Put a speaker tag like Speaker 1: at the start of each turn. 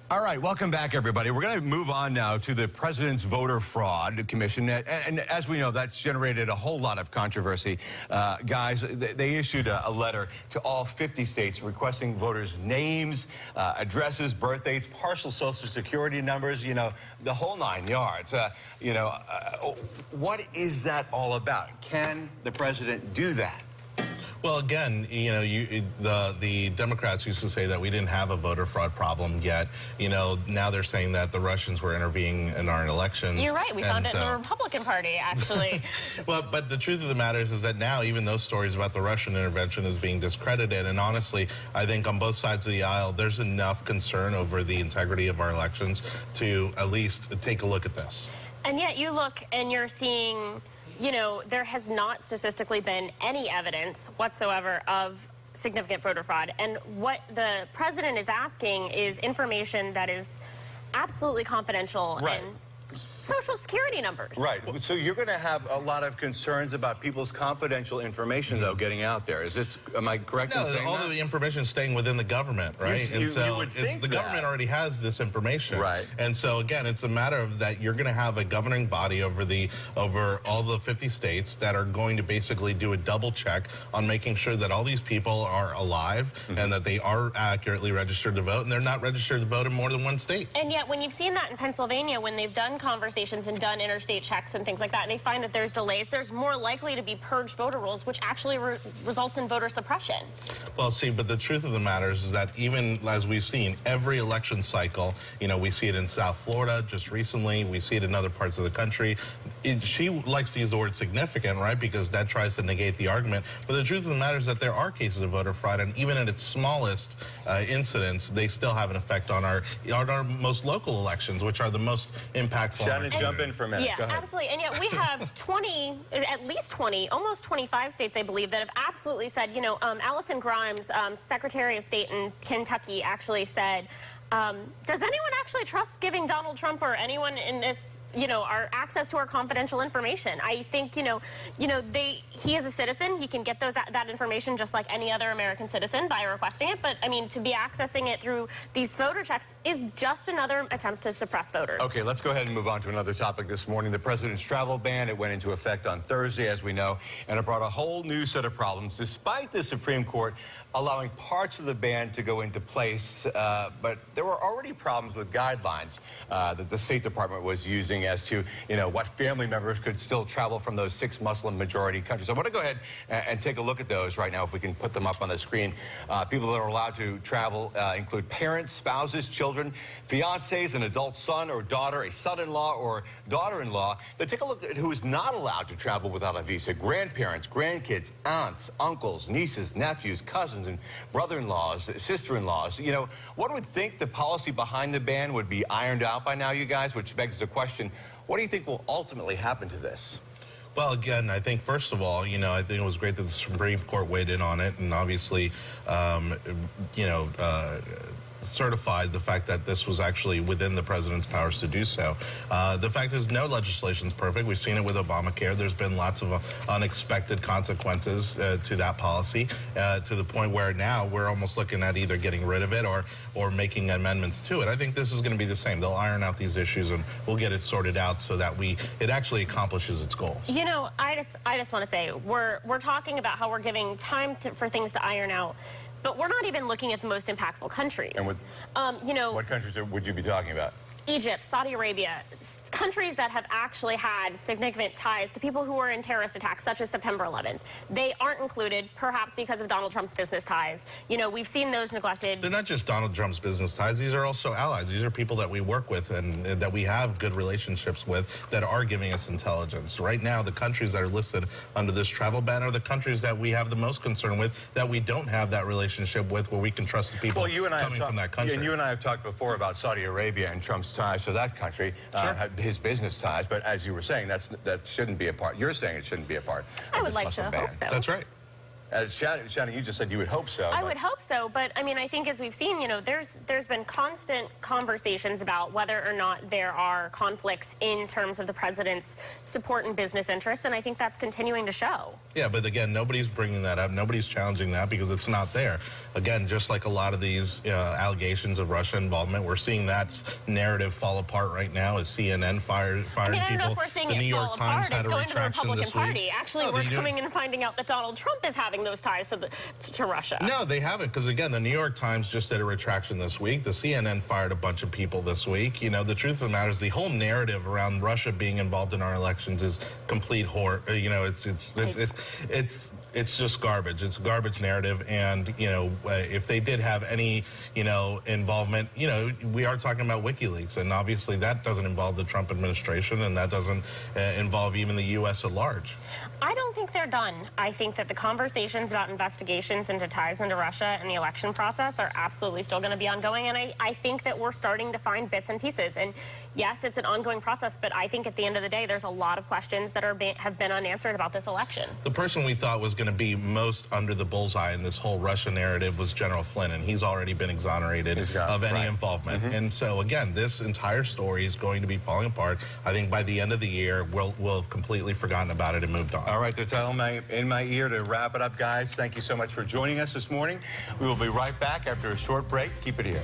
Speaker 1: All right, welcome back, everybody. We're going to move on now to the President's Voter Fraud Commission. And as we know, that's generated a whole lot of controversy. Guys, they issued a letter to all 50 states requesting voters' names, addresses, birth dates, partial Social Security numbers, you know, the whole 9 yards. What is that all about? Can the president do that?
Speaker 2: Well, again, you know, the Democrats used to say that we didn't have a voter fraud problem yet. You know, now they're saying that the Russians were intervening in our elections.
Speaker 3: You're right. We found it in the Republican Party, actually.
Speaker 2: Well, but the truth of the matter is that now even those stories about the Russian intervention is being discredited. And honestly, I think on both sides of the aisle, there's enough concern over the integrity of our elections to at least take a look at this.
Speaker 3: And yet you look and you're seeing, you know, there has not statistically been any evidence whatsoever of significant voter fraud. And what the president is asking is information that is absolutely confidential.
Speaker 1: Right.
Speaker 3: And Social Security numbers.
Speaker 1: Right. So you're going to have a lot of concerns about people's confidential information, though, getting out there. Is this, am I correct in saying
Speaker 2: all
Speaker 1: that?
Speaker 2: of the information is staying within the government, right?
Speaker 1: You would think
Speaker 2: the government already has this information.
Speaker 1: Right.
Speaker 2: And so, again, it's a matter of that you're going to have a governing body over all the 50 states that are going to basically do a double check on making sure that all these people are alive and that they are accurately registered to vote, and they're not registered to vote in more than one state.
Speaker 3: And yet, when you've seen that in Pennsylvania, when they've done conversations and done interstate checks and things like that, and they find that there's delays, there's more likely to be purged voter rolls, which actually results in voter suppression.
Speaker 2: Well, see, but the truth of the matter is that even as we've seen every election cycle, you know, we see it in South Florida just recently, we see it in other parts of the country. She likes to use the word significant, right, because that tries to negate the argument. But the truth of the matter is that there are cases of voter fraud, and even at its smallest incidents, they still have an effect on our most local elections, which are the most impactful.
Speaker 1: Shannon, jump in for a minute.
Speaker 3: Yeah, absolutely. And yet we have 20, at least 20, almost 25 states, I believe, that have absolutely said, you know, Allison Grimes, Secretary of State in Kentucky, actually said, does anyone actually trust giving Donald Trump or anyone in this, you know, our access to our confidential information? I think, he is a citizen. He can get that information just like any other American citizen by requesting it. But, I mean, to be accessing it through these voter checks is just another attempt to suppress voters.
Speaker 1: Okay, let's go ahead and move on to another topic this morning. The president's travel ban, it went into effect on Thursday, as we know, and it brought a whole new set of problems, despite the Supreme Court allowing parts of the ban to go into place. But there were already problems with guidelines that the State Department was using as to, you know, what family members could still travel from those 6 Muslim-majority countries. I want to go ahead and take a look at those right now, if we can put them up on the screen. People that are allowed to travel include parents, spouses, children, fiancés, an adult son or daughter, a son-in-law or daughter-in-law. Then take a look at who is not allowed to travel without a visa. Grandparents, grandkids, aunts, uncles, nieces, nephews, cousins, and brother-in-laws, sister-in-laws. You know, one would think the policy behind the ban would be ironed out by now, you guys, which begs the question, what do you think will ultimately happen to this?
Speaker 2: Well, again, I think, first of all, you know, I think it was great that the Supreme Court weighed in on it and obviously, certified the fact that this was actually within the president's powers to do so. The fact is, no legislation is perfect. We've seen it with Obamacare. There's been lots of unexpected consequences to that policy, to the point where now we're almost looking at either getting rid of it or making amendments to it. I think this is going to be the same. They'll iron out these issues and we'll get it sorted out so that it actually accomplishes its goal.
Speaker 3: You know, I just want to say, we're talking about how we're giving time for things to iron out. But we're not even looking at the most impactful countries.
Speaker 1: And what countries would you be talking about?
Speaker 3: Egypt, Saudi Arabia, countries that have actually had significant ties to people who were in terrorist attacks, such as September 11th. They aren't included, perhaps because of Donald Trump's business ties. You know, we've seen those neglected.
Speaker 2: They're not just Donald Trump's business ties. These are also allies. These are people that we work with and that we have good relationships with that are giving us intelligence. Right now, the countries that are listed under this travel ban are the countries that we have the most concern with, that we don't have that relationship with, where we can trust the people coming from that country.
Speaker 1: And you and I have talked before about Saudi Arabia and Trump's ties to that country, his business ties, but as you were saying, that shouldn't be a part. You're saying it shouldn't be a part of this Muslim ban.
Speaker 3: I would like to hope so.
Speaker 2: That's right.
Speaker 1: As Shannon, you just said you would hope so.
Speaker 3: I would hope so, but I mean, I think as we've seen, you know, there's been constant conversations about whether or not there are conflicts in terms of the president's support and business interests, and I think that's continuing to show.
Speaker 2: Yeah, but again, nobody's bringing that up. Nobody's challenging that because it's not there. Again, just like a lot of these allegations of Russia involvement, we're seeing that narrative fall apart right now as CNN firing people.
Speaker 3: I don't know if we're seeing
Speaker 2: the
Speaker 3: it
Speaker 2: New York
Speaker 3: fall
Speaker 2: Times
Speaker 3: apart.
Speaker 2: had
Speaker 3: It's
Speaker 2: a
Speaker 3: going to the
Speaker 2: retraction
Speaker 3: Republican
Speaker 2: this week.
Speaker 3: Party. Actually, we're coming and finding out that Donald Trump is having those ties to Russia.
Speaker 2: No, they haven't, because again, the New York Times just did a retraction this week. The CNN fired a bunch of people this week. You know, the truth of the matter is the whole narrative around Russia being involved in our elections is complete you know, it's just garbage. It's a garbage narrative, and you know, if they did have any, you know, involvement, you know, we are talking about WikiLeaks, and obviously that doesn't involve the Trump administration, and that doesn't involve even the U.S. at large.
Speaker 3: I don't think they're done. I think that the conversations about investigations into ties into Russia and the election process are absolutely still going to be ongoing, and I think that we're starting to find bits and pieces. And yes, it's an ongoing process, but I think at the end of the day, there's a lot of questions that have been unanswered about this election.
Speaker 2: The person we thought was going to be most under the bullseye in this whole Russia narrative was General Flynn, and he's already been exonerated of any involvement. And so, again, this entire story is going to be falling apart. I think by the end of the year, we'll have completely forgotten about it and moved on.
Speaker 1: All right, they're telling me in my ear to wrap it up, guys. Thank you so much for joining us this morning. We will be right back after a short break. Keep it here.